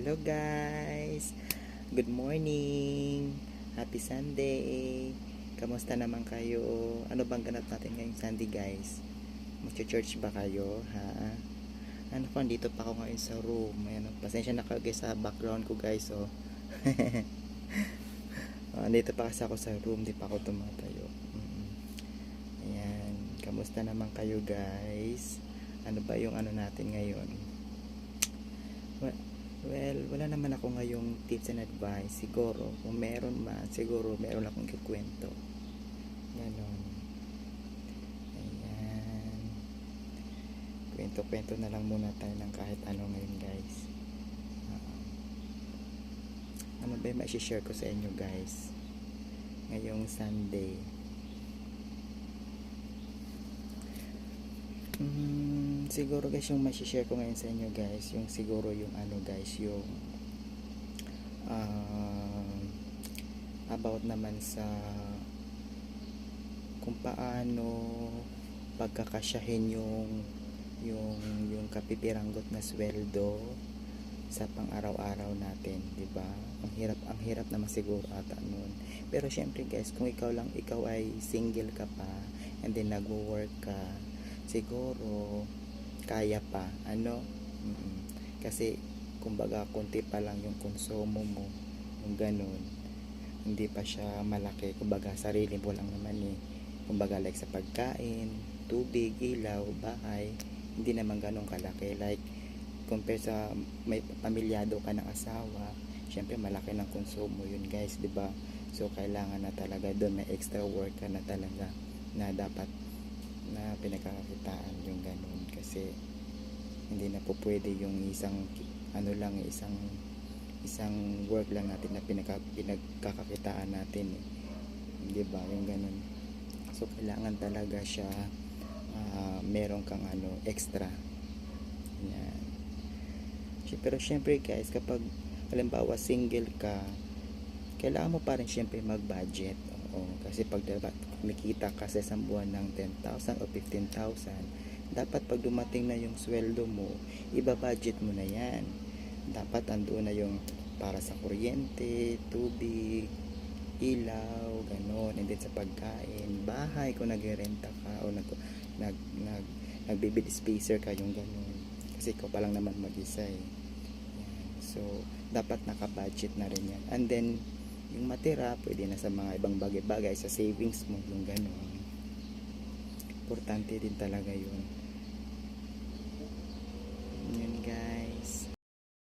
Hello guys! Good morning! Happy Sunday! Kamusta naman kayo? Ano bang ganap natin ngayong Sunday guys? Mag-church ba kayo? Ha? Ano ko, dito pa ako ngayon sa room. Ayan, pasensya na kayo guys sa background ko guys. Oh. Dito pa kasi ako sa room, di pa ako tumatayo. Ayan, kamusta naman kayo guys? Ano ba yung ano natin ngayon? Well, wala naman ako ngayong tips and advice. Siguro, kung meron man, siguro meron akong kikwento. Ganon. Ayan. Kwento-kwento na lang muna tayo ng kahit ano ngayon guys. Ano ba yung ma-share ko sa inyo guys? Ngayong Sunday. Siguro guys yung ma-share ko ngayon sa inyo guys, yung siguro yung ano guys, yung about naman sa kung paano pagkakasyahin yung kapipiranggot na sweldo sa pang-araw-araw natin, 'di ba? Ang hirap naman siguro ata noon. Pero syempre guys, kung ikaw ay single ka pa and then nagwo-work ka, siguro kaya pa, ano? Kasi kumbaga konti pa lang yung konsumo mo, yung ganun, hindi pa siya malaki, kumbaga sarili mo lang naman kumbaga like sa pagkain, tubig, ilaw, bahay, hindi naman ganun kalaki. Like compare sa may pamilyado ka ng asawa, syempre malaki ng konsumo yun guys, 'di ba? So kailangan na talaga doon may extra work ka na talaga na dapat na pinagkakakitaan yung ganun, kasi hindi na po pwede yung isang ano lang, isang work lang natin na pinagkakakitaan natin, di ba, yung ganun. So kailangan talaga siya meron kang ano extra. Yan. Pero syempre guys, kapag halimbawa single ka, kailangan mo pa rin syempre mag-budget. Kasi pag kumikita ka sa isang buwan ng 10,000 o 15,000, dapat pag dumating na yung sweldo mo, iba-budget mo na yan. Dapat andoon na yung para sa kuryente, tubig, ilaw, ganon, and then sa pagkain, bahay kung nag-renta ka o nag-bibid spacer ka, yung ganon. Kasi ikaw pa lang naman mag-isa yan. So, dapat naka-budget na rin yan. And then, yung matira, pwede na sa mga ibang bagay-bagay, sa savings mo, yung gano'n. Importante din talaga yun. Yun guys.